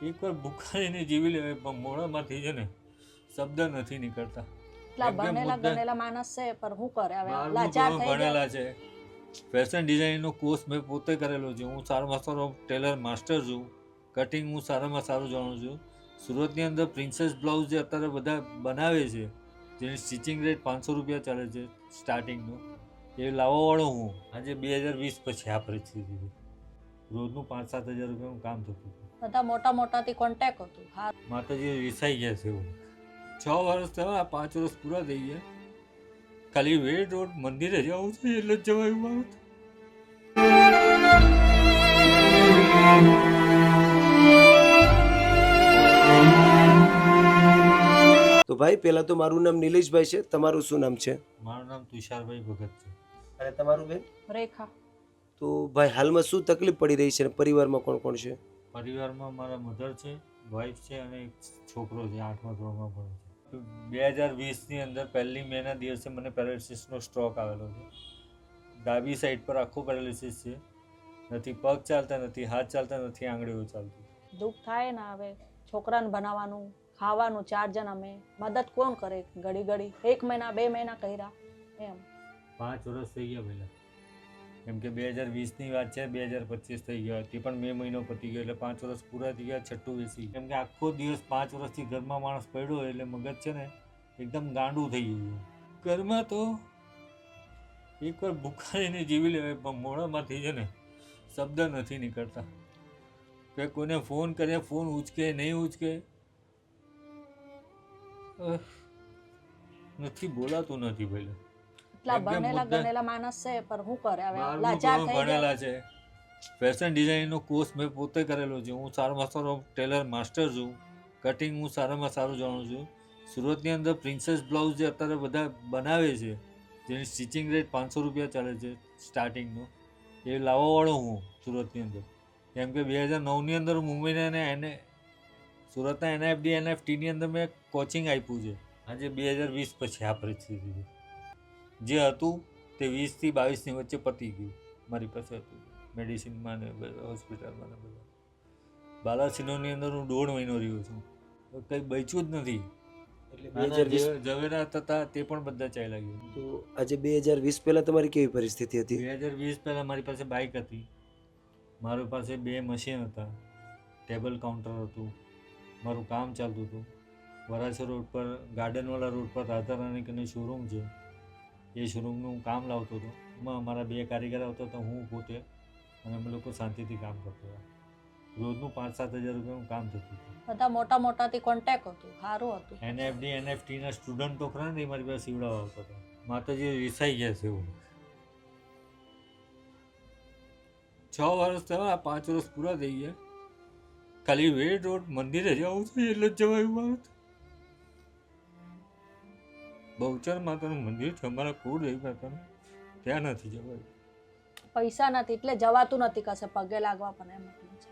એકવાર ભૂખા રહીને જીવી લેવાય પણ મોઢામાંથી છે ને શબ્દ નથી નીકળતા. એટલા કેમ કે ભણેલા મુદ્દા ગણેલા માણસ છે પણ શું કરે હવે 12મું લાચાર ધોરણ થઈ ગયા. ભણેલા છે. ફેશન ડિઝાઇનનો કોર્સ મેં પોતે કરેલો છે. હું સારામાં સારો ટેલર માસ્ટર છું. કટિંગ હું સારામાં સારું જાણું છું. સુરતની અંદર પ્રિન્સેસ બ્લાઉઝ જે અત્યારે બધા બનાવે છે, જેની સ્ટિચિંગ રેટ 500 રૂપિયા ચાલે છે સ્ટાર્ટિંગનો, એ લાવવાવાળો હું. આજે 2020 પછી આ પરિસ્થિતિ છે. રોજનું 5-7 હજાર રૂપિયાનું કામ થતું હતું. બધા મોટા મોટાથી કોન્ટેક્ટ હતું. હા, માતાજી રિસાઈ ગયા છે એવું. 6 વર્ષ થયા, 5 વર્ષ પૂરા થઈ ગયા. ખાલી વેડ રોડ મંદિરે જવું છે એટલે જ જવાયું મારું. તો ભાઈ પહેલા તો મારું નામ નિલેશભાઈ છે. તમારું શું નામ છે? મારું નામ તુષારભાઈ ભગત છે. અને તમારું બેન? રેખા. તો ભાઈ હાલમાં શું તકલીફ પડી રહી છે અને પરિવારમાં કોણ કોણ છે? પરિવારમાં મારા મધર છે, વાઈફ છે અને એક છોકરો છે, 8મા ધોરણમાં ભણે છે. 2020ની અંદર 1 મેના દિવસે મને પેરાલિસિસનો સ્ટ્રોક આવેલો છે. ડાબી સાઈડ પર આખો પેરાલિસિસ છે. નથી પગ ચાલતા, નથી હાથ ચાલતા, નથી આંગળીઓ ચાલતી. દુઃખ થાય ને હવે છોકરાને બનાવવાનું, ખાવાનું, 4 જણ અમે, મદદ કોણ કરે? ઘડી ઘડી 1 મહિના 2 મહિના કર્યા એમ. 5 વર્ષ થઈ ગયા પહેલાં. કેમ કે 2020ની વાત છે, 2025 થઈ ગયા. તે પણ મે મહિનો પતી ગયો એટલે 5 વર્ષ પૂરા થઈ ગયા. છઠ્ઠું બેસી. કેમ કે આખો દિવસ 5 વર્ષથી ઘરમાં માણસ પડ્યો એટલે મગજ છે ને એકદમ ગાંડું થઈ ગયું. ઘરમાં તો એકવાર ભૂખા રહીને જીવી લેવાય પણ મોઢામાંથી છે ને શબ્દ નથી નીકળતા. કે કોઈને ફોન કરે, ફોન ઉચકે નહીં ઉચકે, નથી બોલાતું નથી પહેલાં. એટલા એકદમ ભણેલા મુદ્દા ગણેલા માણસ છે પણ શું કરે હવે 12મું લાચાર ધોરણ થઈ ગયા. ભણેલા છે. ફેશન ડિઝાઇનનો કોર્સ મેં પોતે કરેલો છે. હું સારામાં સારો ટેલર માસ્ટર છું. કટિંગ હું સારામાં સારું જાણું છું. સુરતની અંદર પ્રિન્સેસ બ્લાઉઝ જે અત્યારે બધા બનાવે છે, જેની સ્ટિચિંગ રેટ 500 રૂપિયા ચાલે છે સ્ટાર્ટિંગનો, એ લાવવાવાળો હું સુરતની અંદર. કેમ કે 2009ની અંદર મુંબઈના એને સુરતના NIFD NFTની અંદર મેં કોચિંગ આપ્યું છે. આજે 2020 પછી આ પરિસ્થિતિ છે. જે હતું તે 20 થી 22ની વચ્ચે પતી ગયું. મારી પાસે હતું મેડિસિનમાં ને હોસ્પિટલમાં ને બધા. બાલાસિનોરની અંદર હું 1.5 મહિનો રહ્યો છું. કંઈ બચ્યું જ નથી. એટલે 2020 ઝવેરાત હતા તે પણ બધા ચાલ્યા ગયા. તો આજે 2020 પહેલા તમારી કેવી પરિસ્થિતિ હતી? 2020 પહેલાં મારી પાસે બાઇક હતી, મારી પાસે 2 મશીન હતા, ટેબલ કાઉન્ટર હતું, મારું કામ ચાલતું હતું. વરાછા રોડ પર ગાર્ડનવાળા રોડ પર રાધારાણી કરીને શોરૂમ છે, એ શોરૂમનું હું કામ લાવતો હતો. એમાં મારા 2 કારીગર આવતા હતા, હું પોતે, અને અમે લોકો શાંતિથી કામ કરતા હતા. રોજનું 5-7 હજાર રૂપિયાનું કામ થતું હતું. બધા મોટા મોટાથી કોન્ટેક્ટ હતું. સારું હતું. NIFD NFTના સ્ટુડન્ટો ખરા ને એ મારી પાસે સીવડાવવા આવતા હતા. માતાજી રિસાઈ ગયા છે એવું. 6 વર્ષ થયા, 5 વર્ષ પૂરા થઈ ગયા. ખાલી વેડ રોડ મંદિરે જવું છે એટલે જ જવાયું મારું. બહુચર માતાનું મંદિર છે અમારા કુળદેવી માતાનું, ત્યાં નથી જવાયું. પૈસા નથી એટલે જવાતું નથી કશે પગે લાગવા પણ એમ એટલું છે.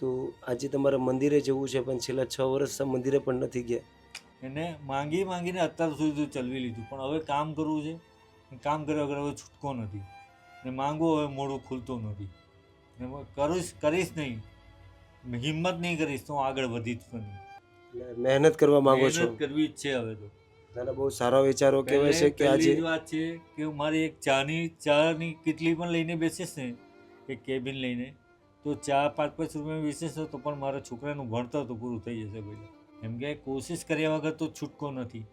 તો આજે તમારે મંદિરે જવું છે પણ છેલ્લા 6 વર્ષ મંદિરે પણ નથી ગયા. એને માંગીને અત્યાર સુધી ચલવી લીધું, પણ હવે કામ કરવું છે. કામ કર્યા વગર હવે છૂટકો નથી. ને માંગવું હવે મોડું ખુલતું નથી. ને કરીશ નહીં, હિંમત નહીં કરીશ તો હું આગળ વધીશ નહીં. એટલે મહેનત કરવા માંગો છો? મહેનત કરવી જ છે હવે તો. દાદા બહુ સારા વિચારો કહેવાય છે કે આજે પહેલી જ વાત છે કે મારી એક ચાની કેટલી પણ લઈને બેસીશ ને, એક કેબિન લઈને, તો ચા 5-5 રૂપિયામાં બેસીશ ને તો પણ મારા છોકરાનું ભણતર તો પૂરું થઈ જશે પહેલાં. એમ કે કોશિશ કર્યા વગર તો છૂટકો નથી,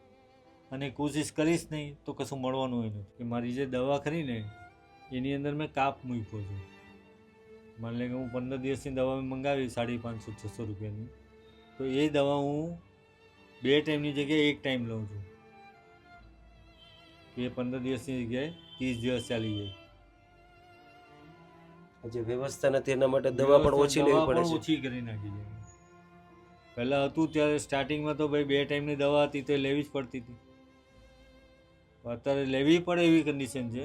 અને કોશિશ કરીશ નહીં તો કશું મળવાનું હોય નથી. કે મારી જે દવા ખરી ને એની અંદર મેં કાપ મૂક્યો છે. માની લે કે હું 15 દિવસની દવા મંગાવી 550-600 રૂપિયાની, તો એ દવા હું 2 ટાઈમની જગ્યાએ 1 ટાઈમ લઉં છું. એ 15 દિવસની જગ્યાએ 30 દિવસ ચાલી જાય. જે વ્યવસ્થા નથી એના માટે દવા પણ ઓછી લેવી પડે છે. ઓછી કરી નાખી છે. પહેલાં હતું ત્યારે સ્ટાર્ટિંગમાં તો ભાઈ 2 ટાઈમની દવા હતી તો લેવી જ પડતી હતી. અત્યારે લેવી પડે એવી કન્ડિશન છે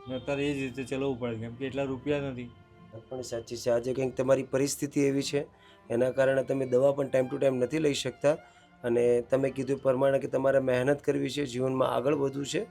ને અત્યારે એ જ રીતે ચલાવવું પડે, કેમ કે એટલા રૂપિયા નથી. પણ સાચી છે, આજે કંઈક તમારી પરિસ્થિતિ એવી છે એના કારણે તમે દવા પણ ટાઈમ ટુ ટાઈમ નથી લઈ શકતા. અને તમે કીધું પ્રમાણે કે તમારે મહેનત કરવી છે, જીવનમાં આગળ વધવું છે,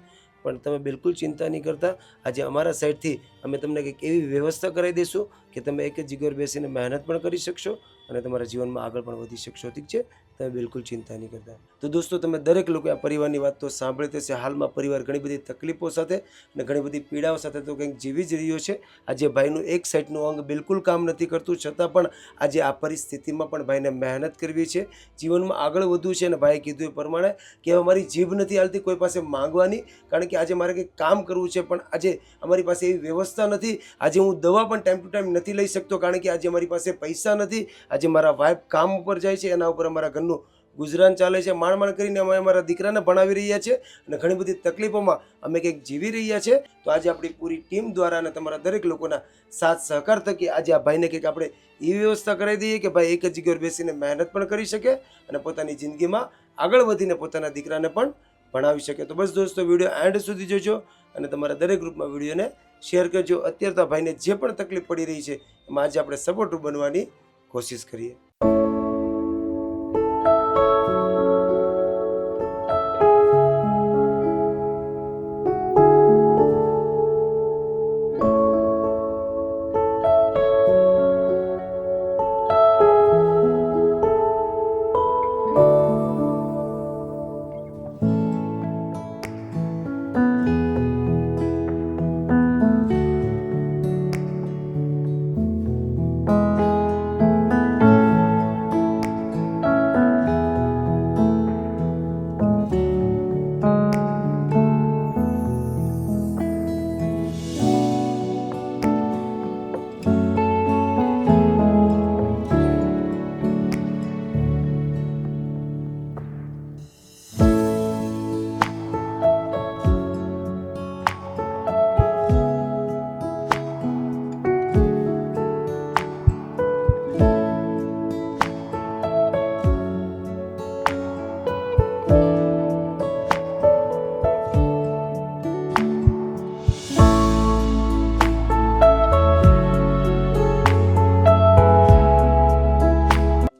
પણ તમે બિલકુલ ચિંતા નહીં કરતા. આજે અમારા સાઈડથી અમે તમને કંઈક એવી વ્યવસ્થા કરાવી દઈશું કે તમે એક જ જગ્યાએ બેસીને મહેનત પણ કરી શકશો અને તમારા જીવનમાં આગળ પણ વધી શકશો. ઠીક છે, તમે બિલકુલ ચિંતા નહીં કરતા. તો દોસ્તો, તમે દરેક લોકો આ પરિવારની વાત તો સાંભળી થશે. હાલમાં પરિવાર ઘણી બધી તકલીફો સાથે અને ઘણી બધી પીડાઓ સાથે તો કંઈક જીવી જ રહ્યો છે. આજે ભાઈનું એક સાઈડનું અંગ બિલકુલ કામ નથી કરતું, છતાં પણ આજે આ પરિસ્થિતિમાં પણ ભાઈને મહેનત કરવી છે, જીવનમાં આગળ વધવું છે. અને ભાઈએ કીધું એ પ્રમાણે કે હવે મારી જીભ નથી હાલતી કોઈ પાસે માંગવાની, કારણ કે આજે મારે કંઈક કામ કરવું છે, પણ આજે અમારી પાસે એવી વ્યવસ્થા નથી. આજે હું દવા પણ ટાઈમ ટુ ટાઈમ નથી લઈ શકતો, કારણ કે આજે મારી પાસે પૈસા નથી. આજે મારા વાઈફ કામ ઉપર જાય છે, એના ઉપર અમારા ઘરનું ગુજરાન ચાલે છે. માંડ કરીને અમે અમારા દીકરાને ભણાવી રહ્યા છે અને ઘણી બધી તકલીફોમાં અમે કંઈક જીવી રહ્યા છે. તો આજે આપણી પૂરી ટીમ દ્વારા અને તમારા દરેક લોકોના સાથ સહકાર થકી આજે આ ભાઈને કંઈક આપણે એવી વ્યવસ્થા કરાવી દઈએ કે ભાઈ એક જ જગ્યાએ બેસીને મહેનત પણ કરી શકે અને પોતાની જિંદગીમાં આગળ વધીને પોતાના દીકરાને પણ ભણાવી શકે. તો બસ દોસ્તો, વિડીયો એન્ડ સુધી જોજો અને તમારા દરેક ગ્રુપમાં વિડીયોને શેર કરજો. અત્યારે તો ભાઈને જે પણ તકલીફ પડી રહી છે એમાં આજે આપણે સપોર્ટ બનવાની કોશિશ કરીએ.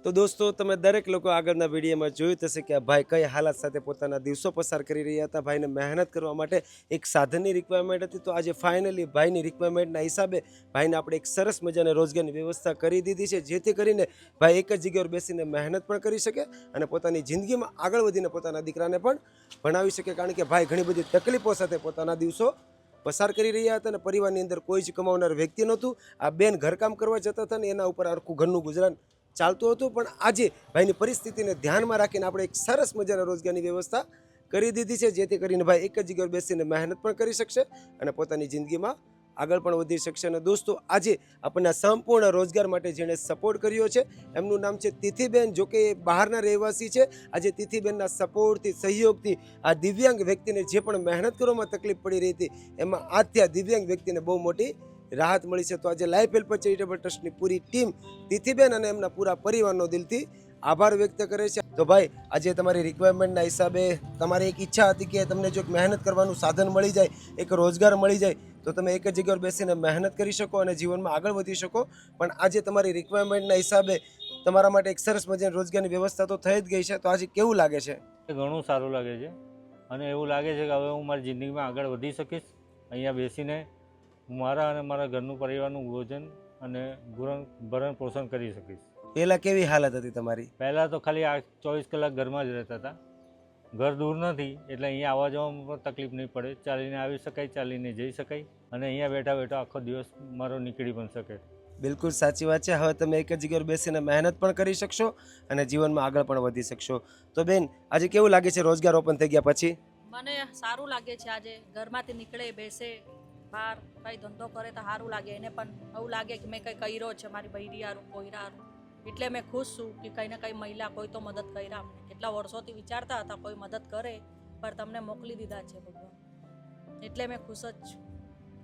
તો દોસ્તો, તમે દરેક લોકો આગળના વિડીયોમાં જોયું હશે કે આ ભાઈ કઈ હાલત સાથે પોતાના દિવસો પસાર કરી રહ્યા હતા. ભાઈને મહેનત કરવા માટે એક સાધનની રિક્વાયરમેન્ટ હતી. તો આજે ફાઇનલી ભાઈની રિક્વાયરમેન્ટના હિસાબે ભાઈને આપણે એક સરસ મજાની રોજગારની વ્યવસ્થા કરી દીધી છે, જેથી કરીને ભાઈ એક જ જગ્યાએ બેસીને મહેનત પણ કરી શકે અને પોતાની જિંદગીમાં આગળ વધીને પોતાના દીકરાને પણ ભણાવી શકે. કારણ કે ભાઈ ઘણી બધી તકલીફો સાથે પોતાના દિવસો પસાર કરી રહ્યા હતા અને પરિવારની અંદર કોઈ જ કમાવનાર વ્યક્તિ નહોતું. આ બેન ઘરકામ કરવા જતા હતા ને એના ઉપર આખું ઘરનું ગુજરાન ચાલતું હતું. પણ આજે ભાઈની પરિસ્થિતિને ધ્યાનમાં રાખીને આપણે એક સરસ મજાના રોજગારની વ્યવસ્થા કરી દીધી છે, જેથી કરીને ભાઈ એક જ જગ્યાએ બેસીને મહેનત પણ કરી શકશે અને પોતાની જિંદગીમાં આગળ પણ વધી શકશે. અને દોસ્તો, આજે આપણને સંપૂર્ણ રોજગાર માટે જેણે સપોર્ટ કર્યો છે એમનું નામ છે તિથિબેન. જો કે એ બહારના રહેવાસી છે. આજે તિથિબેનના સપોર્ટથી, સહયોગથી આ દિવ્યાંગ વ્યક્તિને જે પણ મહેનત કરવામાં તકલીફ પડી રહી હતી એમાં આજથી આ દિવ્યાંગ વ્યક્તિને બહુ મોટી રાહત મળી છે. તો આજે લાઈફ હેલ્પર ચેરિટેબલ ટ્રસ્ટની પૂરી ટીમ તિથિબેન અને એમના પૂરા પરિવારનો દિલથી આભાર વ્યક્ત કરે છે. તો ભાઈ, આજે તમારી રિક્વાયરમેન્ટના હિસાબે તમારી એક ઈચ્છા હતી કે તમને જો એક મહેનત કરવાનું સાધન મળી જાય, એક રોજગાર મળી જાય, તો તમે એક જ જગ્યાએ બેસીને મહેનત કરી શકો અને જીવનમાં આગળ વધી શકો. પણ આજે તમારી રિક્વાયરમેન્ટના હિસાબે તમારા માટે એક સરસ મજાની રોજગારની વ્યવસ્થા તો થઈ જ ગઈ છે. તો આજે કેવું લાગે છે? ઘણું સારું લાગે છે અને એવું લાગે છે કે હવે હું મારી જિંદગીમાં આગળ વધી શકીશ. અહીંયા બેસીને હું મારા અને મારા ઘરનું પરિવારનું ભોજન અને ભરણ પોષણ કરી શકીશ. પહેલાં કેવી હાલત હતી તમારી? પહેલાં તો ખાલી 24 કલાક ઘરમાં જ રહેતા હતા. ઘર દૂર નથી એટલે અહીંયા આવવા જવામાં પણ તકલીફ નહીં પડે. ચાલીને આવી શકાય, ચાલીને જઈ શકાય અને અહીંયા બેઠા બેઠા આખો દિવસ મારો નીકળી પણ શકે. બિલકુલ સાચી વાત છે. હવે તમે એક જ જગ્યાએ બેસીને મહેનત પણ કરી શકશો અને જીવનમાં આગળ પણ વધી શકશો. તો બેન, આજે કેવું લાગે છે રોજગાર ઓપન થઈ ગયા પછી? મને સારું લાગે છે. આજે ઘરમાંથી નીકળે, બેસે, બહાર કંઈ ધંધો કરે તો સારું લાગે. એને પણ એવું લાગે કે મેં કંઈ કર્યો છે મારી બૈરી હારું, કોઈરા હારું. એટલે મેં ખુશ છું કે કંઈ ને કંઈ મહિલા કોઈ તો મદદ કર્યા અમને. કેટલા વર્ષોથી વિચારતા હતા કોઈ મદદ કરે, પણ તમને મોકલી દીધા છે ભગવાન. એટલે મેં ખુશ જ છું.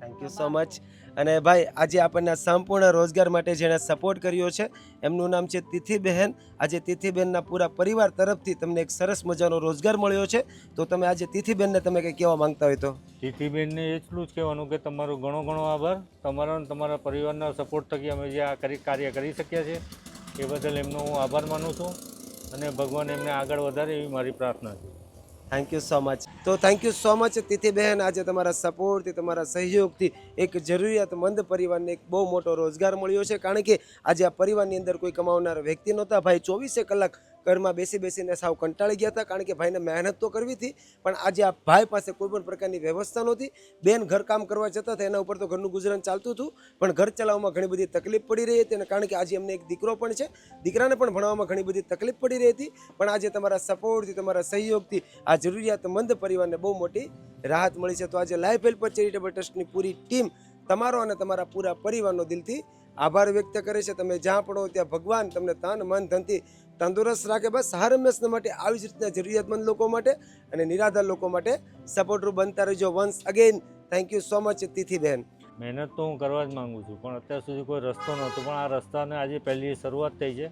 Thank you so much. અને ભાઈ, આજે આપણને સંપૂર્ણ રોજગાર માટે જેણે સપોર્ટ કર્યો છે એમનું નામ છે તિથિબહેન. આજે તિથિબેનના પૂરા પરિવાર તરફથી તમને એક સરસ મજાનો રોજગાર મળ્યો છે. તો તમે આજે તિથિબેનને તમે કંઈ કહેવા માંગતા હોય તો? તિથિબેનને એટલું જ કહેવાનું કે તમારો ઘણો ઘણો આભાર. તમારો અને તમારા પરિવારના સપોર્ટ થકી અમે જે આ કાર્ય કરી શક્યા છે એ બદલ એમનો હું આભાર માનું છું અને ભગવાન એમને આગળ વધારે એવી મારી પ્રાર્થના છે. Thank you so much. તો થેન્ક યુ સો મચ તિથિબેન. આજે તમારા સપોર્ટથી, તમારા સહયોગથી એક જરૂરિયાતમંદ પરિવારને એક બહુ મોટો રોજગાર મળ્યો છે. કારણ કે આજે આ પરિવારની અંદર કોઈ કમાવનાર વ્યક્તિ નહોતા. ભાઈ 24 કલાક ઘરમાં બેસીને સાવ કંટાળી ગયા હતા. કારણ કે ભાઈને મહેનત તો કરવી હતી, પણ આજે આ ભાઈ પાસે કોઈ પણ પ્રકારની વ્યવસ્થા નહોતી. બેન ઘર કામ કરવા જતા હતા, એના ઉપર તો ઘરનું ગુજરાન ચાલતું હતું, પણ ઘર ચલાવવામાં ઘણી બધી તકલીફ પડી રહી હતી. અને કારણ કે આજે એમને એક દીકરો પણ છે, દીકરાને પણ ભણવામાં ઘણી બધી તકલીફ પડી રહી હતી. પણ આજે તમારા સપોર્ટથી, તમારા સહયોગથી આ જરૂરિયાતમંદ પરિવારને બહુ મોટી રાહત મળી છે. તો આજે લાઈફ હેલ્પર ચેરિટેબલ ટ્રસ્ટની પૂરી ટીમ તમારો અને તમારા પૂરા પરિવારનો દિલથી આભાર વ્યક્ત કરે છે. તમે જ્યાં પણ હો ત્યાં ભગવાન તમને તન મન ધનથી તંદુરસ્ત રાખે. બસ હર હંમેશના માટે આવી જ રીતના જરૂરિયાતમંદ લોકો માટે અને નિરાધાર લોકો માટે સપોર્ટરૂપ બનતા રહેજો. Once again thank you so much Tithiben. મહેનત તો હું કરવા જ માગું છું, પણ અત્યાર સુધી કોઈ રસ્તો નહોતો, પણ આ રસ્તાને આજે પહેલી શરૂઆત થઈ છે.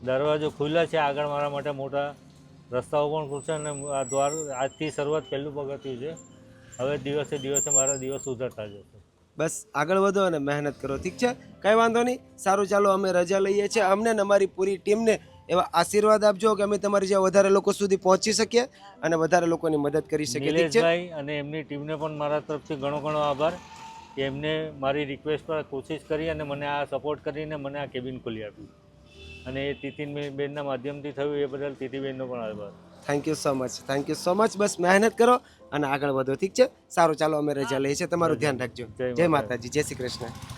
દરવાજો ખુલ્લા છે, આગળ મારા માટે મોટા રસ્તાઓ પણ ખુલશે અને આ દ્વાર આજથી શરૂઆત પહેલું પગથિયું છે. હવે દિવસે દિવસે મારા દિવસ સુધરતા જશે. બસ આગળ વધો અને મહેનત કરો. ઠીક છે, કંઈ વાંધો નહીં. સારું, ચાલો અમે રજા લઈએ છીએ. અમને ને અમારી પૂરી ટીમને એવા આશીર્વાદ આપજો કે અમે તમારી જ્યાં વધારે લોકો સુધી પહોંચી શકીએ અને વધારે લોકોની મદદ કરી શકીએ. ઠીક છે, નિલેશભાઈ અને એમની ટીમને પણ મારા તરફથી ઘણો ઘણો આભાર કે એમને મારી રિક્વેસ્ટ પર કોશિશ કરી અને મને આ સપોર્ટ કરીને મને આ કેબિન ખોલી આપ્યું. અને એ તિથિબેનના માધ્યમથી થયું એ બદલ તિથિબેનનો પણ આભાર. Thank you so much, thank you so much. બસ મહેનત કરો અને આગળ વધો. ઠીક છે, સારું, ચાલો અમે રજા લઈએ છીએ. તમારું ધ્યાન રાખજો. જય માતાજી, જય શ્રી કૃષ્ણ.